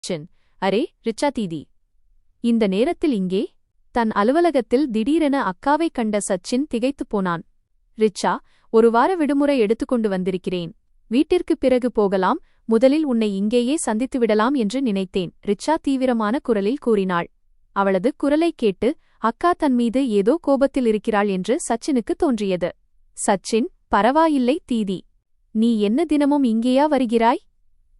Sachin. Array ரிச்சா தீதி, இந்த நேரத்தில் இங்கே? தன் அலுவலகத்தில் திடீரென அக்காவை கண்ட சச்சின் திகைத்துப் போனான். ரிச்சா, ஒரு வார விடுமுறை எடுத்துக்கொண்டு வந்திருக்கிறேன். வீட்டிற்குப் பிறகு போகலாம். முதலில் உன்னை இங்கேயே சந்தித்துவிடலாம் என்று நினைத்தேன், ரிச்சா தீவிரமான குரலில் கூறினாள். அவளது குரலைக் கேட்டு அக்கா தன்மீது ஏதோ கோபத்தில் இருக்கிறாள் என்று சச்சினுக்கு தோன்றியது. சச்சின், பரவாயில்லை தீதி. நீ என்ன தினமும் இங்கேயா வருகிறாய்?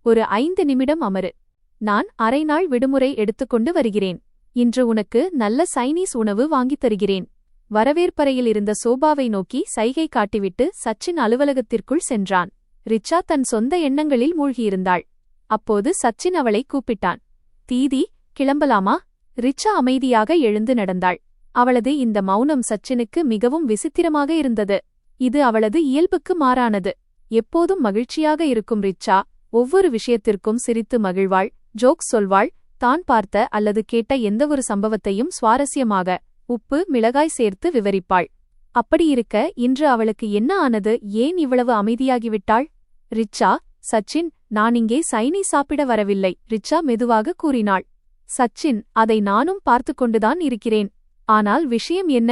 ஒரு 5 நிமிடம் அமரு. நான் அரை நாள் விடுமுறை எடுத்துக்கொண்டு வருகிறேன். இன்று உனக்கு நல்ல சைனீஸ் உணவு வாங்கித் தருகிறேன். வரவேற்பறையில் இருந்த சோபாவை நோக்கி சைகை காட்டிவிட்டு சச்சின் அலுவலகத்திற்குள் சென்றான். ரிச்சா தன் சொந்த எண்ணங்களில் மூழ்கியிருந்தாள். அப்போது சச்சின் அவளை கூப்பிட்டான். தீதி, கிளம்பலாமா? ரிச்சா அமைதியாக எழுந்து நடந்தாள். அவளது இந்த மௌனம் சச்சினுக்கு மிகவும் விசித்திரமாக இருந்தது. இது அவளது இயல்புக்கு மாறானது. எப்போதும் மகிழ்ச்சியாக இருக்கும் ரிச்சா ஒவ்வொரு விஷயத்திற்கும் சிரித்து மகிழ்வாள், ஜோக்ஸ் சொல்வாள், தான் பார்த்த அல்லது கேட்ட எந்தவொரு சம்பவத்தையும் சுவாரஸ்யமாக உப்பு மிளகாய் சேர்த்து விவரிப்பாள். அப்படியிருக்க இன்று அவளுக்கு என்ன ஆனது? ஏன் இவ்வளவு அமைதியாகிவிட்டாள்? ரிச்சா, சச்சின், நான் இங்கே சைனீஸ் சாப்பிட வரவில்லை, ரிச்சா மெதுவாக கூறினாள். சச்சின், அதை நானும் பார்த்து கொண்டுதான் இருக்கிறேன். ஆனால் விஷயம் என்ன?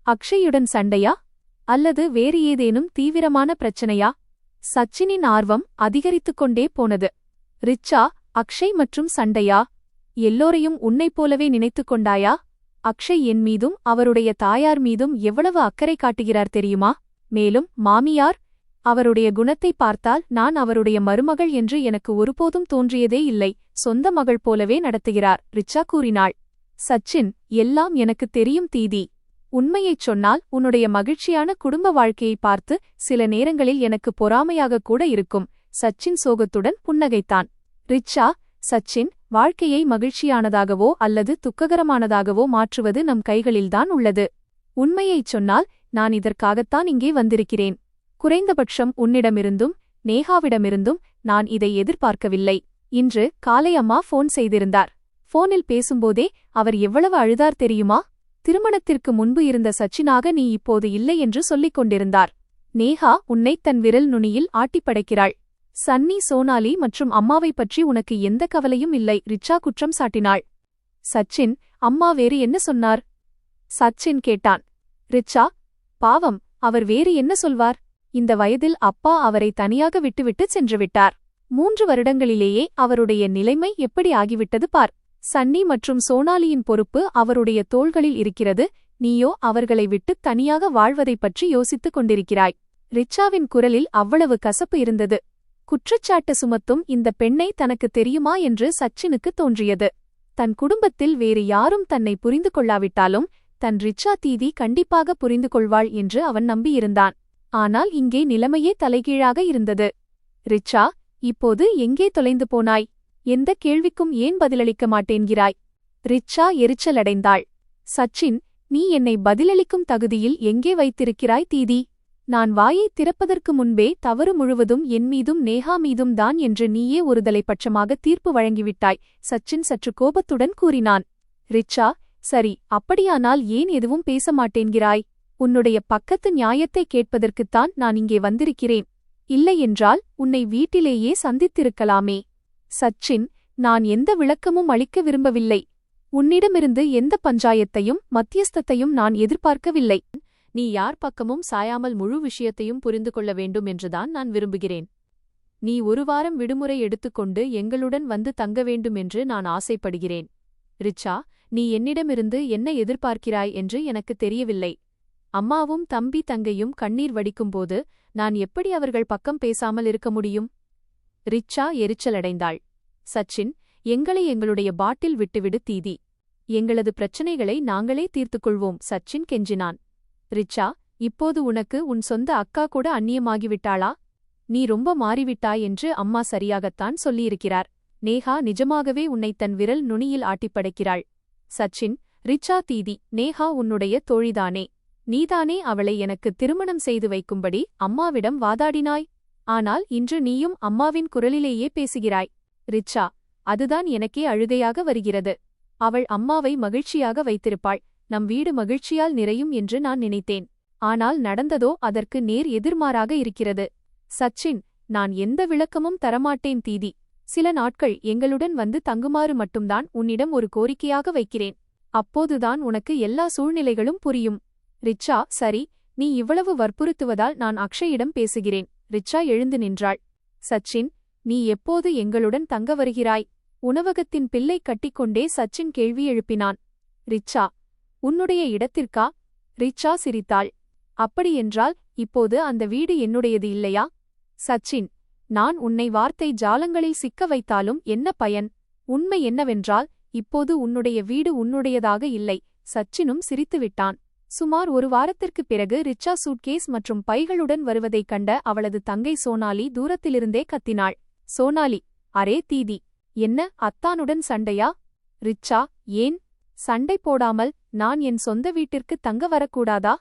அக்ஷயுடன் சண்டையா? அல்லது வேறு ஏதேனும் தீவிரமான பிரச்சனையா? சச்சினின் ஆர்வம் அதிகரித்துக் கொண்டே போனது. ரிச்சா, அக்ஷய் மற்றும் சண்டையா? எல்லோரையும் உன்னைப் போலவே நினைத்துக் கொண்டாயா? அக்ஷய் என் மீதும் அவருடைய தாயார் மீதும் எவ்வளவு அக்கறை காட்டுகிறார் தெரியுமா? மேலும் மாமியார், அவருடைய குணத்தை பார்த்தால் நான் அவருடைய மருமகள் என்று எனக்கு ஒருபோதும் தோன்றியதே இல்லை. சொந்த மகள் போலவே நடத்துகிறார், ரிச்சா கூறினாள். சச்சின், எல்லாம் எனக்கு தெரியும் தீதி. உண்மையைச் சொன்னால் உன்னுடைய மகிழ்ச்சியான குடும்ப வாழ்க்கையை பார்த்து சில நேரங்களில் எனக்கு பொறாமையாக கூட இருக்கும். சச்சின் சோகத்துடன் புன்னகைத்தான். ரிச்சா, சச்சின், வாழ்க்கையை மகிழ்ச்சியானதாகவோ அல்லது துக்ககரமானதாகவோ மாற்றுவது நம் கைகளில்தான் உள்ளது. உண்மையைச் சொன்னால் நான் இதற்காகத்தான் இங்கே வந்திருக்கிறேன். குறைந்தபட்சம் உன்னிடமிருந்தும் நேஹாவிடமிருந்தும் நான் இதை எதிர்பார்க்கவில்லை. இன்று காலை அம்மா ஃபோன் செய்திருந்தார். ஃபோனில் பேசும்போதே அவர் எவ்வளவு அழுதார் தெரியுமா? திருமணத்திற்கு முன்பு இருந்த சச்சினாக நீ இப்போது இல்லை என்று சொல்லிக் கொண்டிருந்தார். நேஹா உன்னைத் தன் விரல் நுனியில் ஆட்டிப்படைக்கிறாள். சன்னி, சோனாலி மற்றும் அம்மாவை பற்றி உனக்கு எந்த கவலையும் இல்லை, ரிச்சா குற்றம் சாட்டினாள். சச்சின், அம்மா வேறு என்ன சொன்னார்? சச்சின் கேட்டான். ரிச்சா, பாவம், அவர் வேறு என்ன சொல்வார்? இந்த வயதில் அப்பா அவரை தனியாக விட்டுவிட்டு சென்றுவிட்டார். 3 வருடங்களிலேயே அவருடைய நிலைமை எப்படி ஆகிவிட்டது பார். சன்னி மற்றும் சோனாலியின் பொறுப்பு அவருடைய தோள்களில் இருக்கிறது. நீயோ அவர்களை விட்டு தனியாக வாழ்வதைப் பற்றி யோசித்துக் கொண்டிருக்கிறாய். ரிச்சாவின் குரலில் அவ்வளவு கசப்பு இருந்தது. குற்றச்சாட்டு சுமத்தும் இந்த பெண்ணை தனக்கு தெரியுமா என்று சச்சினுக்கு தோன்றியது. தன் குடும்பத்தில் வேறு யாரும் தன்னை புரிந்து கொள்ளாவிட்டாலும் தன் ரிச்சா தீதி கண்டிப்பாக புரிந்து கொள்வாள் என்று அவன் நம்பியிருந்தான். ஆனால் இங்கே நிலைமையே தலைகீழாக இருந்தது. ரிச்சா, இப்போது எங்கே தொலைந்து போனாய்? எந்த கேள்விக்கும் ஏன் பதிலளிக்க மாட்டேன்கிறாய்? ரிச்சா எரிச்சலடைந்தாள். சச்சின், நீ என்னை பதிலளிக்கும் தகுதியில் எங்கே வைத்திருக்கிறாய் தீதி? நான் வாயை திறப்பதற்கு முன்பே தவறு முழுவதும் என் மீதும் நேஹா மீதும் தான் என்று நீயே ஒருதலை பட்சமாக தீர்ப்பு வழங்கிவிட்டாய், சச்சின் சற்று கோபத்துடன் கூறினான். ரிச்சா, சரி, அப்படியானால் ஏன் எதுவும் பேச மாட்டேன்கிறாய்? உன்னுடைய பக்கத்து நியாயத்தை கேட்பதற்குத்தான் நான் இங்கே வந்திருக்கிறேன். இல்லையென்றால் உன்னை வீட்டிலேயே சந்தித்திருக்கலாமே. சச்சின், நான் எந்த விளக்கமும் அளிக்க விரும்பவில்லை. உன்னிடமிருந்து எந்த பஞ்சாயத்தையும் மத்தியஸ்தத்தையும் நான் எதிர்பார்க்கவில்லை. நீ யார் பக்கமும் சாயாமல் முழு விஷயத்தையும் புரிந்து கொள்ள வேண்டும் என்றுதான் நான் விரும்புகிறேன். நீ 1 வாரம் விடுமுறை எடுத்துக்கொண்டு எங்களுடன் வந்து தங்க வேண்டும் என்று நான் ஆசைப்படுகிறேன். ரிச்சா, நீ என்னிடமிருந்து என்ன எதிர்பார்க்கிறாய் என்று எனக்கு தெரியவில்லை. அம்மாவும் தம்பி தங்கையும் கண்ணீர் வடிக்கும்போது நான் எப்படி அவர்கள் பக்கம் பேசாமல் இருக்க முடியும்? ரிச்சா எரிச்சலடைந்தாள். சச்சின், எங்களை எங்களுடைய பாட்டில் விட்டுவிடு தீதி. எங்களது பிரச்சனைகளை நாங்களே தீர்த்துக்கொள்வோம், சச்சின் கெஞ்சினான். ரிச்சா, இப்போது உனக்கு உன் சொந்த அக்கா கூட அந்நியமாகிவிட்டாளா? நீ ரொம்ப மாறிவிட்டாய் என்று அம்மா சரியாகத்தான் சொல்லியிருக்கிறார். நேஹா நிஜமாகவே உன்னை தன் விரல் நுனியில் ஆட்டிப்படைக்கிறாள். சச்சின், ரிச்சா தீதி, நேஹா உன்னுடைய தோழிதானே. நீதானே அவளை எனக்கு திருமணம் செய்து வைக்கும்படி அம்மாவிடம் வாதாடினாய். ஆனால் இன்று நீயும் அம்மாவின் குரலிலேயே பேசுகிறாய். ரிச்சா, அதுதான் எனக்கே அழுகையாக வருகிறது. அவள் அம்மாவை மகிழ்ச்சியாக வைத்திருப்பாள், நம் வீடு மகிழ்ச்சியால் நிறையும் என்று நான் நினைத்தேன். ஆனால் நடந்ததோ அதற்கு நேர் எதிர்மாறாக இருக்கிறது. சச்சின், நான் எந்த விளக்கமும் தரமாட்டேன் தீதி. சில நாட்கள் எங்களுடன் வந்து தங்குமாறு மட்டும்தான் உன்னிடம் ஒரு கோரிக்கையாக வைக்கிறேன். அப்போதுதான் உனக்கு எல்லா சூழ்நிலைகளும் புரியும். ரிச்சா, சரி, நீ இவ்வளவு வற்புறுத்துவதால் நான் அக்ஷயிடம் பேசுகிறேன். ரிச்சா எழுந்து நின்றாள். சச்சின், நீ எப்போது எங்களுடன் தங்க வருகிறாய்? உணவகத்தின் பில்லை கட்டிக்கொண்டே சச்சின் கேள்வி எழுப்பினான். ரிச்சா, உன்னுடைய இடத்திற்கா? ரிச்சா சிரித்தாள். அப்படியென்றால் இப்போது அந்த வீடு என்னுடையது இல்லையா? சச்சின், நான் உன்னை வார்த்தை ஜாலங்களில் சிக்க வைத்தாலும் என்ன பயன்? உண்மை என்னவென்றால் இப்போது உன்னுடைய வீடு உன்னுடையதாக இல்லை. சச்சினும் சிரித்துவிட்டான். சுமார் ஒரு வாரத்திற்குப் பிறகு ரிச்சா சூட்கேஸ் மற்றும் பைகளுடன் வருவதைக் கண்ட அவளது தங்கை சோனாலி தூரத்திலிருந்தே கத்தினாள். சோனாலி, அரே தீதி, என்ன அத்தானுடன் சண்டையா? ரிச்சா, ஏன் சண்டை போடாமல் நான் என் சொந்த வீட்டிற்கு தங்க வரக்கூடாதா?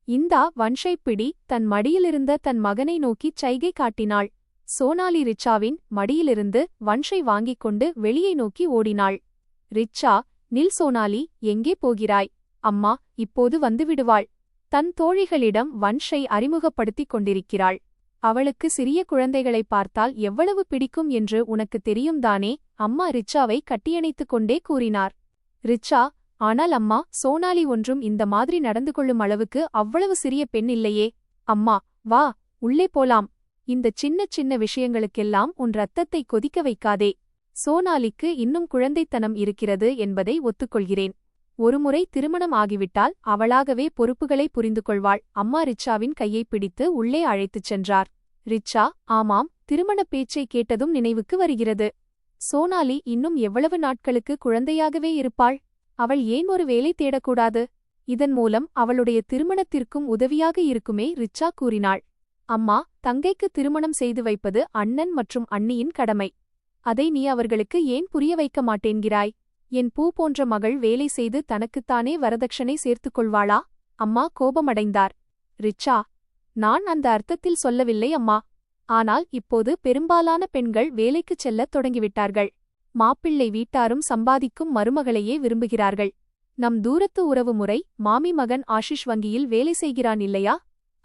இந்தா வன்ஷை பிடி. தன் மடியிலிருந்த தன் மகனை நோக்கிச் சைகை காட்டினாள். சோனாலி ரிச்சாவின் மடியிலிருந்து வன்ஷை வாங்கிக் கொண்டு வெளியை நோக்கி ஓடினாள். ரிச்சா, நில் சோனாலி, எங்கே போகிறாய்? அம்மா இப்போது வந்துவிடுவாள். தன் தோழிகளிடம் வன்ஷை அறிமுகப்படுத்திக் கொண்டிருக்கிறாள். அவளுக்கு சிறிய குழந்தைகளைப் பார்த்தால் எவ்வளவு பிடிக்கும் என்று உனக்கு தெரியும்தானே? அம்மா ரிச்சாவை கட்டியணைத்துக் கொண்டே கூறினார். ரிச்சா, ஆனால் அம்மா, சோனாலி ஒன்றும் இந்த மாதிரி நடந்து கொள்ளும் அளவுக்கு அவ்வளவு சிறிய பெண் இல்லையே. அம்மா, வா, உள்ளே போலாம். இந்த சின்ன சின்ன விஷயங்களுக்கெல்லாம் உன் ரத்தத்தை கொதிக்க வைக்காதே. சோனாலிக்கு இன்னும் குழந்தைத்தனம் இருக்கிறது என்பதை ஒத்துக்கொள்கிறேன். ஒருமுறை திருமணம் ஆகிவிட்டால் அவளாகவே பொறுப்புகளை புரிந்து கொள்வாள். அம்மா ரிச்சாவின் கையைப் பிடித்து உள்ளே அழைத்துச் சென்றார். ரிச்சா, ஆமாம், திருமணப் பேச்சை கேட்டதும் நினைவுக்கு வருகிறது. சோனாலி இன்னும் எவ்வளவு நாட்களுக்கு குழந்தையாகவே இருப்பாள்? அவள் ஏன் ஒரு வேலை தேடக்கூடாது? இதன் மூலம் அவளுடைய திருமணத்திற்கும் உதவியாக இருக்குமே. ரிச்சா கூறினாள். அம்மா, தங்கைக்கு திருமணம் செய்து வைப்பது அண்ணன் மற்றும் அண்ணியின் கடமை. அதை நீ அவர்களுக்கு ஏன் புரிய வைக்க மாட்டேன்கிறாய்? என் பூ போன்ற மகள் வேலை செய்து தனக்குத்தானே வரதட்சணை சேர்த்துக் கொள்வாளா? அம்மா கோபமடைந்தார். ரிச்சா, நான் அந்த அர்த்தத்தில் சொல்லவில்லை அம்மா. ஆனால் இப்போது பெரும்பாலான பெண்கள் வேலைக்குச் செல்லத் தொடங்கிவிட்டார்கள். மாப்பிள்ளை வீட்டாரும் சம்பாதிக்கும் மருமகளையே விரும்புகிறார்கள். நம் தூரத்து உறவு முறை மாமி மகன் ஆஷிஷ் வங்கியில் வேலை செய்கிறான் இல்லையா?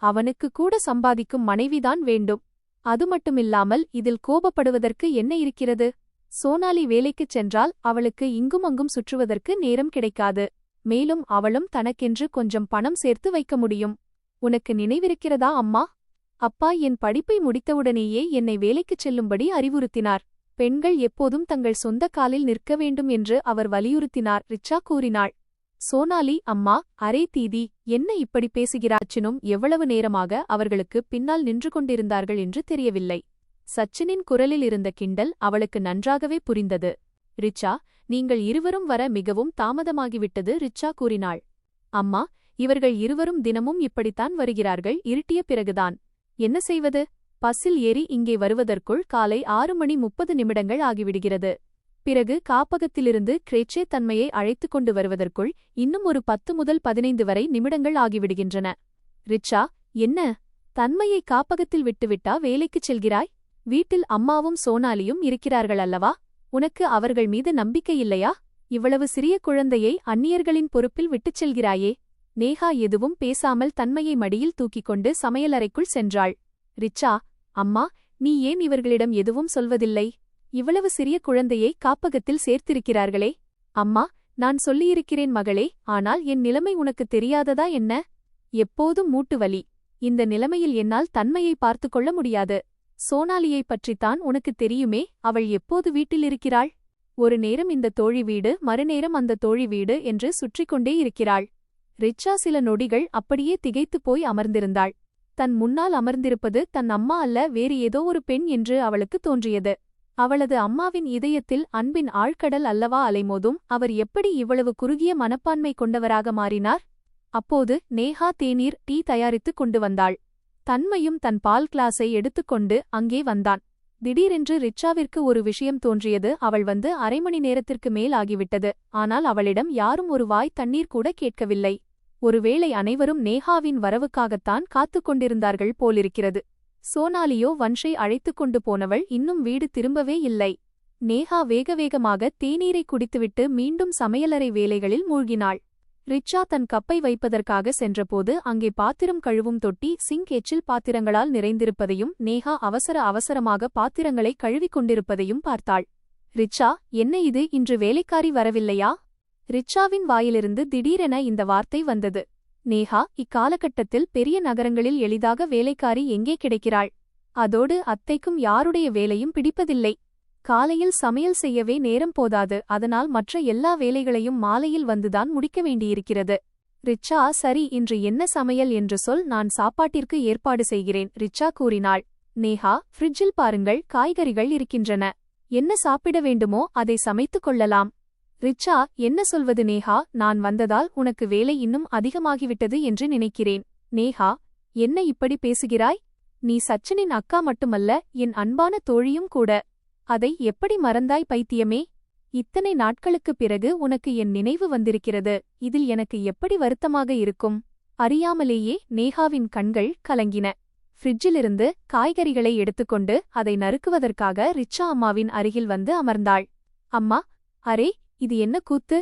அவனுக்கு கூட சம்பாதிக்கும் மனைவிதான் வேண்டும். அது மட்டுமில்லாமல் இதில் கோபப்படுவதற்கு என்ன இருக்கிறது? சோனாலி வேலைக்குச் சென்றால் அவளுக்கு இங்குமங்கும் சுற்றுவதற்கு நேரம் கிடைக்காது. மேலும் அவளும் தனக்கென்று கொஞ்சம் பணம் சேர்த்து வைக்க முடியும். உனக்கு நினைவிருக்கிறதா அம்மா? அப்பா என் படிப்பை முடித்தவுடனேயே என்னை வேலைக்குச் செல்லும்படி அறிவுறுத்தினார். பெண்கள் எப்போதும் தங்கள் சொந்த காலில் நிற்க வேண்டும் என்று அவர் வலியுறுத்தினார். ரிச்சா கூறினாள். சோனாலி, அம்மா, அரே தீதி, என்ன இப்படி பேசுகிறாச்சினும் எவ்வளவு நேரமாக அவர்களுக்கு பின்னால் நின்று கொண்டிருந்தார்கள் என்று தெரியவில்லை. சச்சினின் குரலில் இருந்த கிண்டல் அவளுக்கு நன்றாகவே புரிந்தது. ரிச்சா, நீங்கள் இருவரும் வர மிகவும் தாமதமாகிவிட்டது. ரிச்சா கூறினாள். அம்மா, இவர்கள் இருவரும் தினமும் இப்படித்தான் வருகிறார்கள். இருட்டிய பிறகுதான் என்ன செய்வது? பஸ்ஸில் ஏறி இங்கே வருவதற்குள் காலை 6:30 ஆகிவிடுகிறது. பிறகு காப்பகத்திலிருந்து கிரேச்சே தன்மையை அழைத்துக் கொண்டு வருவதற்குள் இன்னும் ஒரு 10 முதல் 15 வரை நிமிடங்கள் ஆகிவிடுகின்றன. ரிச்சா, என்ன, தன்மையை காப்பகத்தில் விட்டுவிட்டா வேலைக்குச் செல்கிறாய்? வீட்டில் அம்மாவும் சோனாலியும் இருக்கிறார்கள் அல்லவா? உனக்கு அவர்கள் மீது நம்பிக்கையில்லையா? இவ்வளவு சிறிய குழந்தையை அந்நியர்களின் பொறுப்பில் விட்டுச் செல்கிறாயே. நேஹா எதுவும் பேசாமல் தன்மையை மடியில் தூக்கிக் கொண்டு சமையலறைக்குள் சென்றாள். ரிச்சா, அம்மா, நீ ஏன் இவர்களிடம் எதுவும் சொல்வதில்லை? இவ்வளவு சிறிய குழந்தையை காப்பகத்தில் சேர்த்திருக்கிறார்களே. அம்மா, நான் சொல்லியிருக்கிறேன் மகளே, ஆனால் என் நிலைமை உனக்கு தெரியாததா என்ன? எப்போதும் மூட்டு வலி. இந்த நிலைமையில் என்னால் தன்மையை பார்த்து கொள்ள முடியாது. சோனாலியைப் பற்றித்தான் உனக்கு தெரியுமே. அவள் எப்போது வீட்டில் இருக்கிறாள்? ஒரு நேரம் இந்த தோழி வீடு, மறுநேரம் அந்த தோழி வீடு என்று சுற்றிக் கொண்டே இருக்கிறாள். ரிச்சா சில நொடிகள் அப்படியே திகைத்துப் போய் அமர்ந்திருந்தாள். தன் முன்னால் அமர்ந்திருப்பது தன் அம்மா அல்ல, வேறு ஏதோ ஒரு பெண் என்று அவளுக்கு தோன்றியது. அவளது அம்மாவின் இதயத்தில் அன்பின் ஆழ்கடல் அல்லவா அலைமோதும். அவர் எப்படி இவ்வளவு குறுகிய மனப்பான்மை கொண்டவராக மாறினார்? அப்போது நேஹா தேநீர், டீ தயாரித்துக் கொண்டு வந்தாள். தன்மையும் தன் பால் கிளாஸை எடுத்துக்கொண்டு அங்கே வந்தான். திடீரென்று ரிச்சாவிற்கு ஒரு விஷயம் தோன்றியது. அவள் வந்து 1/2 மணி நேரத்திற்கு மேல் ஆகிவிட்டது. ஆனால் அவளிடம் யாரும் ஒரு வாய் தண்ணீர் கூட கேட்கவில்லை. ஒருவேளை அனைவரும் நேஹாவின் வரவுக்காகத்தான் காத்துக் கொண்டிருந்தார்கள் போலிருக்கிறது. சோனாலியோ வன்ஷை அழைத்துக் கொண்டு போனவள் இன்னும் வீடு திரும்பவே இல்லை. நேஹா வேகவேகமாக தேநீரை குடித்துவிட்டு மீண்டும் சமையலறை வேலைகளில் மூழ்கினாள். ரிச்சா தன் கப்பை வைப்பதற்காக சென்றபோது அங்கே பாத்திரம் கழுவும் தொட்டி சிங்க் எச்சில் பாத்திரங்களால் நிறைந்திருப்பதையும் நேஹா அவசரமாக பாத்திரங்களை கழுவிக் கொண்டிருப்பதையும் பார்த்தாள். ரிச்சா, என்ன இது, இன்று வேலைக்காரி வரவில்லையா? ரிச்சாவின் வாயிலிருந்து திடீரென இந்த வார்த்தை வந்தது. நேஹா, இக்காலகட்டத்தில் பெரிய நகரங்களில் எளிதாக வேலைக்காரி எங்கே கிடைக்கிறாள்? அதோடு அத்தைக்கும் யாருடைய வேலையும் பிடிப்பதில்லை. காலையில் சமையல் செய்யவே நேரம் போதாது, அதனால் மற்ற எல்லா வேலைகளையும் மாலையில் வந்துதான் முடிக்க வேண்டியிருக்கிறது. ரிச்சா, சரி, இன்று என்ன சமையல் என்று சொல், நான் சாப்பாட்டிற்கு ஏற்பாடு செய்கிறேன், ரிச்சா கூறினாள். நேஹா, ஃப்ரிட்ஜில் பாருங்கள், காய்கறிகள் இருக்கின்றன. என்ன சாப்பிட வேண்டுமோ அதை சமைத்துக் கொள்ளலாம். ரிச்சா, என்ன சொல்வது நேஹா, நான் வந்ததால் உனக்கு வேலை இன்னும் அதிகமாகிவிட்டது என்று நினைக்கிறேன். நேஹா, என்ன இப்படி பேசுகிறாய்? நீ சச்சினின் அக்கா மட்டுமல்ல, என் அன்பான தோழியும் கூட. அதை எப்படி மறந்தாய் பைத்தியமே? இத்தனை நாட்களுக்குப் பிறகு உனக்கு என் நினைவு வந்திருக்கிறது. இதில் எனக்கு எப்படி வருத்தமாக இருக்கும்? அறியாமலேயே நேஹாவின் கண்கள் கலங்கின. ஃப்ரிட்ஜிலிருந்து காய்கறிகளை எடுத்துக்கொண்டு அதை நறுக்குவதற்காக ரிச்சா அம்மாவின் அருகில் வந்து அமர்ந்தாள். அம்மா, அரே, இது என்ன கூத்து?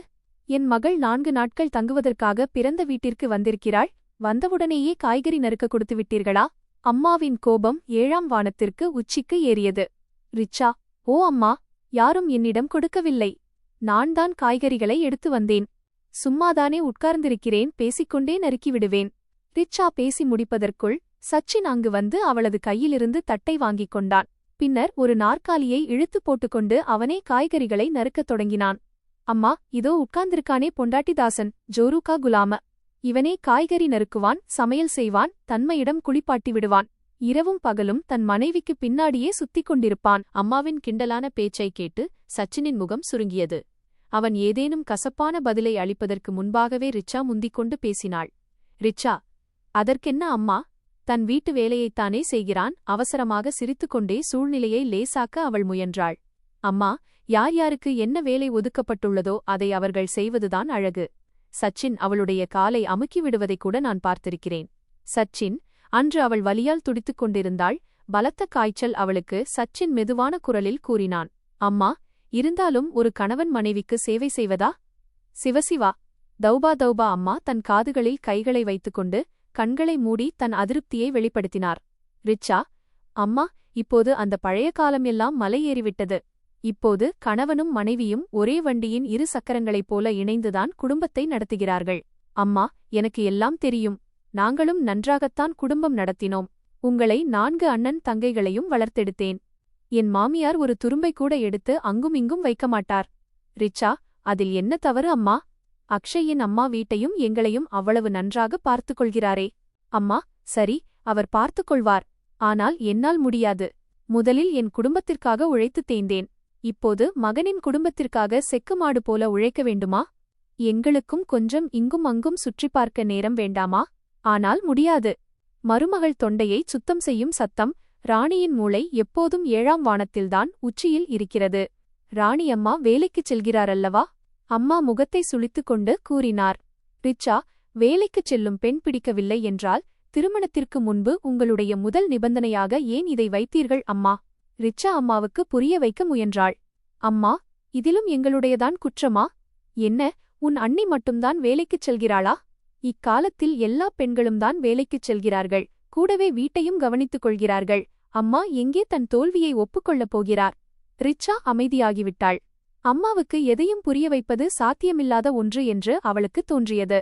என் மகள் 4 நாட்கள் தங்குவதற்காக பிறந்த வீட்டிற்கு வந்திருக்கிறாள். வந்தவுடனேயே காய்கறி நறுக்க கொடுத்து விட்டீர்களா? அம்மாவின் கோபம் 7ஆம் வானத்திற்கு உச்சிக்கு ஏறியது. ரிச்சா, ஓ அம்மா, யாரும் என்னிடம் கொடுக்கவில்லை. நான் தான் காய்கறிகளை எடுத்து வந்தேன். சும்மாதானே உட்கார்ந்திருக்கிறேன், பேசிக்கொண்டே நறுக்கிவிடுவேன். ரிச்சா பேசி முடிப்பதற்குள் சச்சின் அங்கு வந்து அவளது கையிலிருந்து தட்டை வாங்கிக் கொண்டான். பின்னர் ஒரு நாற்காலியை இழுத்து போட்டுக்கொண்டு அவனே காய்கறிகளை நறுக்கத் தொடங்கினான். அம்மா, இதோ உட்கார்ந்திருக்கானே பொண்டாட்டிதாசன், ஜோருகா குலாம. இவனே காய்கறி நறுக்குவான், சமையல் செய்வான், தன்மையிடம் குளிப்பாட்டி விடுவான். இரவும் பகலும் தன் மனைவிக்கு பின்னாடியே சுத்திக் கொண்டிருப்பான். அம்மாவின் கிண்டலான பேச்சைக் கேட்டு சச்சினின் முகம் சுருங்கியது. அவன் ஏதேனும் கசப்பான பதிலை அளிப்பதற்கு முன்பாகவே ரிச்சா முந்திக்கொண்டு பேசினாள். ரிச்சா, அதற்கென்ன அம்மா? தன் வீட்டு வேலையைத்தானே செய்கிறான். அவசரமாக சிரித்துக்கொண்டே சூழ்நிலையை லேசாக்க அவள் முயன்றாள். அம்மா, யார் யாருக்கு என்ன வேலை ஒதுக்கப்பட்டுள்ளதோ அதை அவர்கள் செய்வதுதான் அழகு. சச்சின் அவளுடைய காலை அமுக்கிவிடுவதைக் கூட நான் பார்த்திருக்கிறேன். சச்சின், அன்று அவள் வலியால் துடித்துக் கொண்டிருந்தாள். பலத்த காய்ச்சல் அவளுக்கு. சச்சின் மெதுவான குரலில் கூறினான். அம்மா, இருந்தாலும் ஒரு கணவன் மனைவிக்கு சேவை செய்வதா? சிவசிவா, தௌபா அம்மா தன் காதுகளில் கைகளை வைத்துக்கொண்டு கண்களை மூடி தன் அதிருப்தியை வெளிப்படுத்தினார். ரிச்சா, அம்மா, இப்போது அந்த பழைய காலம் எல்லாம் மலை ஏறிவிட்டது. இப்போது கணவனும் மனைவியும் ஒரே வண்டியின் 2 சக்கரங்களைப் போல இணைந்துதான் குடும்பத்தை நடத்துகிறார்கள். அம்மா, எனக்கு எல்லாம் தெரியும். நாங்களும் நன்றாகத்தான் குடும்பம் நடத்தினோம். உங்களை 4 அண்ணன் தங்கைகளையும் வளர்த்தெடுத்தேன். என் மாமியார் ஒரு துரும்பை கூட எடுத்து அங்குமிங்கும் வைக்க மாட்டார். ரிச்சா, அதில் என்ன தவறு அம்மா? அக்ஷயின் அம்மா வீட்டையும் எங்களையும் அவ்வளவு நன்றாக பார்த்துக் கொள்கிறாரே. அம்மா, சரி, அவர் பார்த்துக் கொள்வார். ஆனால் என்னால் முடியாது. முதலில் என் குடும்பத்திற்காக உழைத்துத் தேய்ந்தேன். இப்போது மகனின் குடும்பத்திற்காக செக்கு மாடு போல உழைக்க வேண்டுமா? எங்களுக்கும் கொஞ்சம் இங்கும் அங்கும் சுற்றிப் பார்க்க நேரம் வேண்டாமா? ஆனால் முடியாது. மருமகள் தொண்டையை சுத்தம் செய்யும் சத்தம். ராணியின் மூளை எப்போதும் 7ஆம் வானத்தில்தான் உச்சியில் இருக்கிறது. ராணியம்மா வேலைக்குச் செல்கிறாரல்லவா? அம்மா முகத்தை சுளித்துக் கொண்டு கூறினார். ரிச்சா, வேலைக்குச் செல்லும் பெண் பிடிக்கவில்லை என்றால் திருமணத்திற்கு முன்பு உங்களுடைய முதல் நிபந்தனையாக ஏன் இதை வைத்தீர்கள் அம்மா? ரிச்சா அம்மாவுக்கு புரிய வைக்க முயன்றாள். அம்மா, இதிலும் எங்களுடையதான் குற்றமா? என்ன, உன் அண்ணி மட்டும்தான் வேலைக்குச் செல்கிறாளா? இக்காலத்தில் எல்லா பெண்களும்தான் வேலைக்குச் செல்கிறார்கள். கூடவே வீட்டையும் கவனித்துக் கொள்கிறார்கள். அம்மா எங்கே தன் தோல்வியை ஒப்புக்கொள்ளப் போகிறார்? ரிச்சா அமைதியாகிவிட்டாள். அம்மாவுக்கு எதையும் புரிய வைப்பது சாத்தியமில்லாத ஒன்று என்று அவளுக்கு தோன்றியது.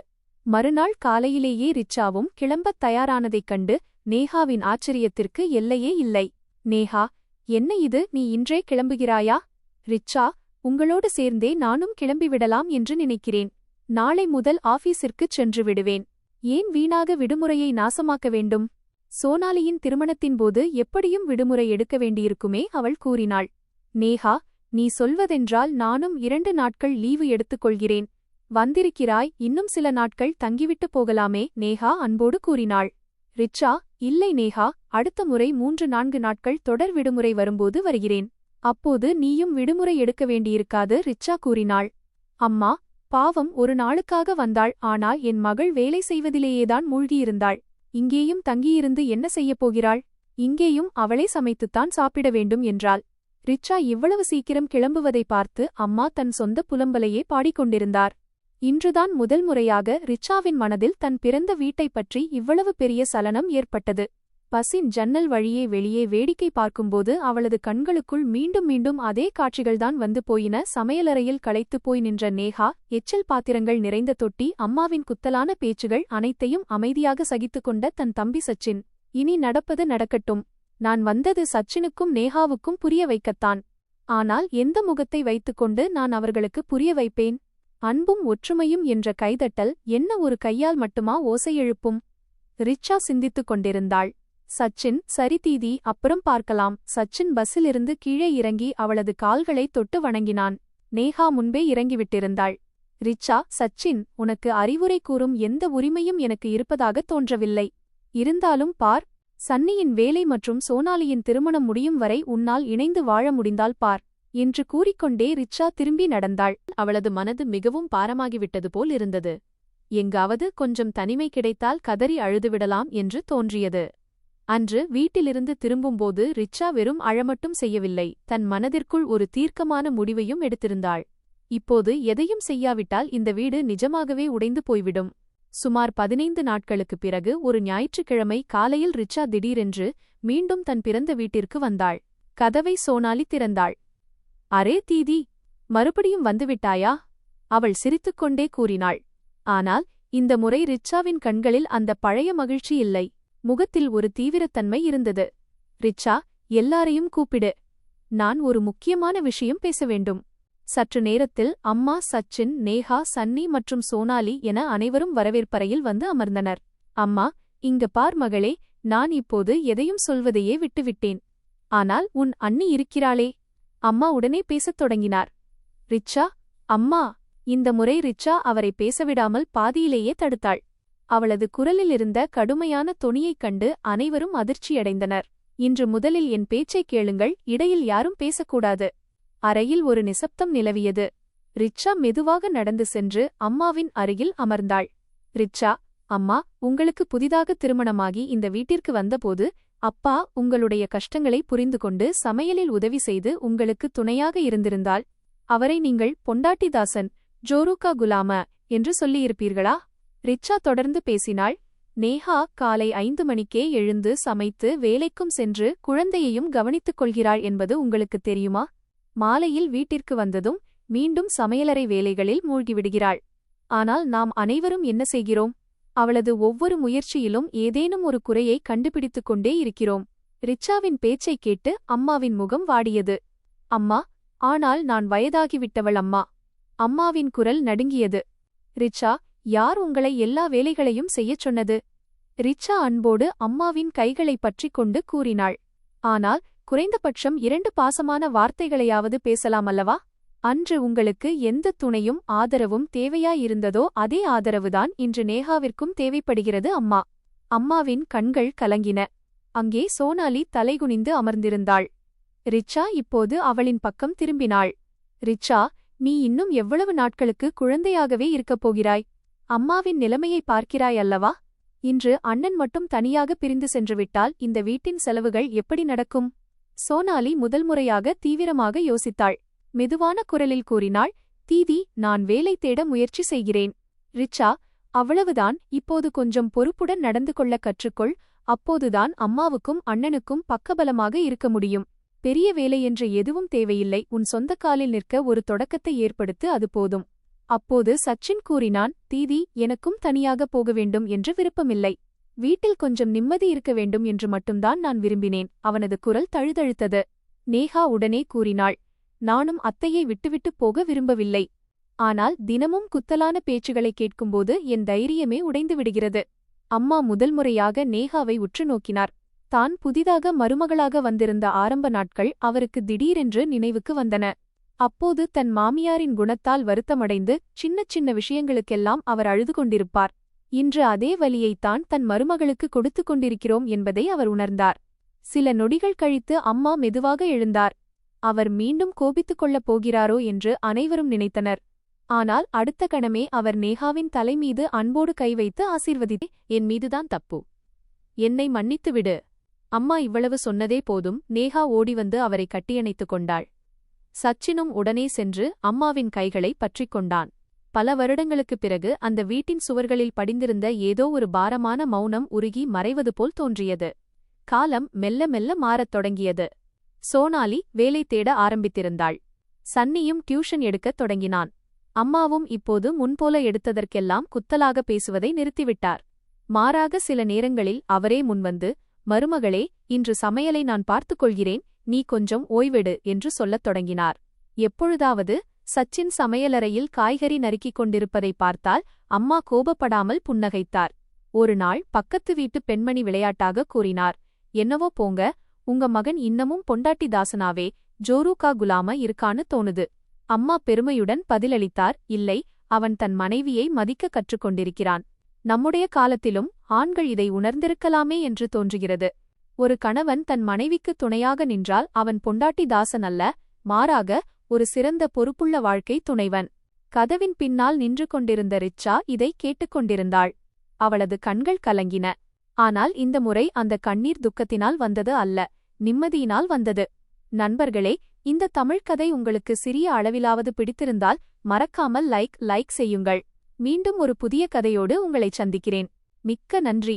மறுநாள் காலையிலேயே ரிச்சாவும் கிளம்பத் தயாரானதைக் கண்டு நேஹாவின் ஆச்சரியத்திற்கு எல்லையே இல்லை. நேஹா, என்ன இது, நீ இன்றே கிளம்புகிறாயா? ரிச்சா, உங்களோடு சேர்ந்தே நானும் கிளம்பிவிடலாம் என்று நினைக்கிறேன். நாளை முதல் ஆபீஸிற்குச் சென்று விடுவேன். ஏன் வீணாக விடுமுறையை நாசமாக்க வேண்டும்? சோனாலியின் திருமணத்தின்போது எப்படியும் விடுமுறை எடுக்க வேண்டியிருக்குமே, அவள் கூறினாள். நேஹா, நீ சொல்வதென்றால் நானும் 2 நாட்கள் லீவு எடுத்துக்கொள்கிறேன். வந்திருக்கிறாய், இன்னும் சில நாட்கள் தங்கிவிட்டு போகலாமே, நேஹா அன்போடு கூறினாள். ரிச்சா, இல்லை நேஹா, அடுத்த முறை 3-4 நாட்கள் தொடர் விடுமுறை வரும்போது வருகிறேன். அப்போது நீயும் விடுமுறை எடுக்க வேண்டியிருக்காது, ரிச்சா கூறினாள். அம்மா, பாவம், ஒரு நாளுக்காக வந்தாள். ஆனால் என் மகள் வேலை செய்வதிலேயேதான் மூழ்கியிருந்தாள். இங்கேயும் தங்கியிருந்து என்ன செய்யப் போகிறாள்? இங்கேயும் அவளே சமைத்துத்தான் சாப்பிட வேண்டும் என்றாள். ரிச்சா இவ்வளவு சீக்கிரம் கிளம்புவதை பார்த்து அம்மா தன் சொந்த புலம்பலையே பாடிக்கொண்டிருந்தார். இன்றுதான் முதல் முறையாக ரிச்சாவின் மனதில் தன் பிறந்த வீட்டைப் பற்றி இவ்வளவு பெரிய சலனம் ஏற்பட்டது. பஸ்ஸின் ஜன்னல் வழியே வெளியே வேடிக்கை பார்க்கும்போது அவளது கண்களுக்குள் மீண்டும் மீண்டும் அதே காட்சிகள்தான் வந்து போயின. சமையலறையில் களைத்துப் போய் நின்ற நேஹா, எச்சில் பாத்திரங்கள் நிறைந்த தொட்டி, அம்மாவின் குத்தலான பேச்சுகள் அனைத்தையும் அமைதியாக சகித்துக்கொண்ட தன் தம்பி சச்சின். இனி நடப்பது நடக்கட்டும். நான் வந்தது சச்சினுக்கும் நேஹாவுக்கும் புரிய வைக்கத்தான். ஆனால் எந்த முகத்தை வைத்துக்கொண்டு நான் அவர்களுக்கு புரிய வைப்பேன்? அன்பும் ஒற்றுமையும் என்ற கைதட்டல் என்ன ஒரு கையால் மட்டுமா ஓசை எழுப்பும்? ரிச்சா சிந்தித்துக் கொண்டிருந்தாள். சச்சின், சரி தீதி, அப்புறம் பார்க்கலாம். சச்சின் பஸ்ஸிலிருந்து கீழே இறங்கி அவளது கால்களை தொட்டு வணங்கினான். நேஹா முன்பே இறங்கிவிட்டிருந்தாள். ரிச்சா, சச்சின், உனக்கு அறிவுரை கூறும் எந்த உரிமையும் எனக்கு இருப்பதாக தோன்றவில்லை. இருந்தாலும் பார், சன்னியின் வேலை மற்றும் சோனாலியின் திருமணம் முடியும் வரை உன்னால் இணைந்து வாழ முடிந்தால் பார் என்று கூறிக்கொண்டே ரிச்சா திரும்பி நடந்தாள். அவளது மனது மிகவும் பாரமாகிவிட்டது போல் இருந்தது. எங்காவது கொஞ்சம் தனிமை கிடைத்தால் கதறி அழுதுவிடலாம் என்று தோன்றியது. அன்று வீட்டிலிருந்து திரும்பும்போது ரிச்சா வெறும் அழமட்டும் செய்யவில்லை, தன் மனதிற்குள் ஒரு தீர்க்கமான முடிவையும் எடுத்திருந்தாள். இப்போது எதையும் செய்யாவிட்டால் இந்த வீடு நிஜமாகவே உடைந்து போய்விடும். சுமார் 15 நாட்களுக்குப் பிறகு ஒரு ஞாயிற்றுக்கிழமை காலையில் ரிச்சா திடீரென்று மீண்டும் தன் பிறந்த வீட்டிற்கு வந்தாள். கதவை சோனாலி திறந்தாள். அரே தீதி, மறுபடியும் வந்துவிட்டாயா? அவள் சிரித்துக்கொண்டே கூறினாள். ஆனால் இந்த முறை ரிச்சாவின் கண்களில் அந்த பழைய மகிழ்ச்சி இல்லை. முகத்தில் ஒரு தீவிரத்தன்மை இருந்தது. ரிச்சா, எல்லாரையும் கூப்பிடு. நான் ஒரு முக்கியமான விஷயம் பேச வேண்டும். சற்று நேரத்தில் அம்மா, சச்சின், நேஹா, சன்னி மற்றும் சோனாலி என அனைவரும் வரவேற்பறையில் வந்து அமர்ந்தனர். அம்மா, இங்க பார் மகளே, நான் இப்போது எதையும் சொல்வதையே விட்டுவிட்டேன். ஆனால் உன் அண்ணி இருக்கிறாளே. அம்மா உடனே பேசத் தொடங்கினார். ரிச்சா, அம்மா. இந்த முறை ரிச்சா அவரை பேசவிடாமல் பாதியிலேயே தடுத்தாள். அவளது குரலிலிருந்த கடுமையான தொனியைக் கண்டு அனைவரும் அதிர்ச்சியடைந்தனர். இன்று முதலில் என் பேச்சைக் கேளுங்கள், இடையில் யாரும் பேசக்கூடாது. அறையில் ஒரு நிசப்தம் நிலவியது. ரிச்சா மெதுவாக நடந்து சென்று அம்மாவின் அருகில் அமர்ந்தாள். ரிச்சா, அம்மா, உங்களுக்கு புதிதாக திருமணமாகி இந்த வீட்டிற்கு வந்தபோது அப்பா உங்களுடைய கஷ்டங்களை புரிந்து கொண்டு சமையலில் உதவி செய்து உங்களுக்கு துணையாக இருந்திருந்தால் அவரை நீங்கள் பொண்டாட்டிதாசன், ஜோருகா குலாம என்று சொல்லியிருப்பீர்களா? ரிச்சா தொடர்ந்து பேசினாள். நேஹா காலை 5 மணிக்கே எழுந்து சமைத்து வேலைக்கும் சென்று குழந்தையையும் கவனித்துக் கொள்கிறாள் என்பது உங்களுக்கு தெரியுமா? மாலையில் வீட்டிற்கு வந்ததும் மீண்டும் சமையலறை வேலைகளில் மூழ்கிவிடுகிறாள். ஆனால் நாம் அனைவரும் என்ன செய்கிறோம்? அவளது ஒவ்வொரு முயற்சியிலும் ஏதேனும் ஒரு குறையை கண்டுபிடித்துக் கொண்டே இருக்கிறோம். ரிச்சாவின் பேச்சைக் கேட்டு அம்மாவின் முகம் வாடியது. அம்மா, ஆனால் நான் வயதாகிவிட்டவள் அம்மா. அம்மாவின் குரல் நடுங்கியது. ரிச்சா, யார் உங்களை எல்லா வேலைகளையும் செய்யச் சொன்னது? ரிச்சா அன்போடு அம்மாவின் கைகளைப் பற்றிக் கொண்டு கூறினாள். ஆனால் குறைந்தபட்சம் 2 பாசமான வார்த்தைகளையாவது பேசலாம் அல்லவா? அன்று உங்களுக்கு எந்த துணையும் ஆதரவும் தேவையாயிருந்ததோ அதே ஆதரவுதான் இன்று நேஹாவிற்கும் தேவைப்படுகிறது அம்மா. அம்மாவின் கண்கள் கலங்கின. அங்கே சோனாலி தலைகுனிந்து அமர்ந்திருந்தாள். ரிச்சா இப்போது அவளின் பக்கம் திரும்பினாள். ரிச்சா, நீ இன்னும் எவ்வளவு நாட்களுக்கு குழந்தையாகவே இருக்கப் போகிறாய்? அம்மாவின் நிலைமையை பார்க்கிறாய் அல்லவா? இன்று அண்ணன் மட்டும் தனியாக பிரிந்து சென்றுவிட்டால் இந்த வீட்டின் செலவுகள் எப்படி நடக்கும்? சோனாலி முதல் முறையாக தீவிரமாக யோசித்தாள். மெதுவான குரலில் கூறினாள். தீதி, நான் வேலை தேட முயற்சி செய்கிறேன். ரிச்சா, அவ்வளவுதான். இப்போது கொஞ்சம் பொறுப்புடன் நடந்து கொள்ள கற்றுக்கொள். அப்போதுதான் அம்மாவுக்கும் அண்ணனுக்கும் பக்கபலமாக இருக்க முடியும். பெரிய வேலை என்று எதுவும் தேவையில்லை. உன் சொந்த காலில் நிற்க ஒரு தொடக்கத்தை ஏற்படுத்து, அது போதும். அப்போது சச்சின் கூறினான். தீதி, எனக்கும் தனியாக போக வேண்டும் என்று விருப்பமில்லை. வீட்டில் கொஞ்சம் நிம்மதி இருக்க வேண்டும் என்று மட்டும்தான் நான் விரும்பினேன். அவனது குரல் தழுதழுத்தது. நேஹா உடனே கூறினாள். நானும் அத்தையை விட்டுவிட்டுப் போக விரும்பவில்லை. ஆனால் தினமும் குத்தலான பேச்சுகளை கேட்கும்போது என் தைரியமே உடைந்து விடுகிறது. அம்மா முதல் முறையாக நேஹாவை உற்று நோக்கினார். தான் புதிதாக மருமகளாக வந்திருந்த ஆரம்ப நாட்கள் அவருக்கு திடீரென்று நினைவுக்கு வந்தன. அப்போது தன் மாமியாரின் குணத்தால் வருத்தமடைந்து சின்ன சின்ன விஷயங்களுக்கெல்லாம் அவர் அழுது கொண்டிருப்பார். இன்று அதே வலியைத்தான் தன் மருமகளுக்கு கொடுத்து கொண்டிருக்கிறோம் என்பதை அவர் உணர்ந்தார். சில நொடிகள் கழித்து அம்மா மெதுவாக எழுந்தார். அவர் மீண்டும் கோபித்துக் கொள்ளப் போகிறாரோ என்று அனைவரும் நினைத்தனர். ஆனால் அடுத்த கணமே அவர் நேஹாவின் தலைமீது அன்போடு கை வைத்து ஆசீர்வதித்தே, என் மீதுதான் தப்பு. என்னை மன்னித்துவிடு. அம்மா இவ்வளவு சொன்னதே போதும். நேஹா ஓடிவந்து அவரை கட்டியணைத்துக் கொண்டாள். சச்சினும் உடனே சென்று அம்மாவின் கைகளை பற்றிக் கொண்டான். பல வருடங்களுக்குப் பிறகு அந்த வீட்டின் சுவர்களில் படிந்திருந்த ஏதோ ஒரு பாரமான மௌனம் உருகி மறைவது போல் தோன்றியது. காலம் மெல்ல மெல்ல மாறத் தொடங்கியது. சோனாலி வேலை தேட ஆரம்பித்திருந்தாள். சன்னியும் டியூஷன் எடுக்கத் தொடங்கினான். அம்மாவும் இப்போது முன்போல எடுத்ததற்கெல்லாம் குத்தலாக பேசுவதை நிறுத்திவிட்டார். மாறாக சில நேரங்களில் அவரே முன்வந்து, மருமகளே, இன்று சமையலை நான் பார்த்துக்கொள்கிறேன், நீ கொஞ்சம் ஓய்வெடு என்று சொல்லத் தொடங்கினார். எப்பொழுதாவது சச்சின் சமையலறையில் காய்கறி நறுக்கிக் கொண்டிருப்பதை பார்த்தால் அம்மா கோபப்படாமல் புன்னகைத்தார். ஒரு நாள் பக்கத்து வீட்டு பெண்மணி விளையாட்டாக கூறினார், என்னவோ போங்க, உங்க மகன் இன்னமும் பொண்டாட்டி தாசனாவே ஜோரூகா குலாம இருக்கான்னு தோணுது. அம்மா பெருமையுடன் பதிலளித்தார், இல்லை, அவன் தன் மனைவியை மதிக்க கற்றுக்கொண்டிருக்கிறான். நம்முடைய காலத்திலும் ஆண்கள் இதை உணர்ந்திருக்கலாமே என்று தோன்றுகிறது. ஒரு கணவன் தன் மனைவிக்கு துணையாக நின்றால் அவன் பொண்டாட்டி தாசன் அல்ல, மாறாக ஒரு சிறந்த பொறுப்புள்ள வாழ்க்கை துணைவன். கதவின் பின்னால் நின்று கொண்டிருந்த ரிச்சா இதை கேட்டுக்கொண்டிருந்தாள். அவளது கண்கள் கலங்கின. ஆனால் இந்த முறை அந்த கண்ணீர் துக்கத்தினால் வந்தது அல்ல, நிம்மதியினால் வந்தது. நண்பர்களே, இந்த தமிழ் கதை உங்களுக்கு சிறிய அளவிலாவது பிடித்திருந்தால் மறக்காமல் லைக் செய்யுங்கள். மீண்டும் ஒரு புதிய கதையோடு உங்களைச் சந்திக்கிறேன். மிக்க நன்றி.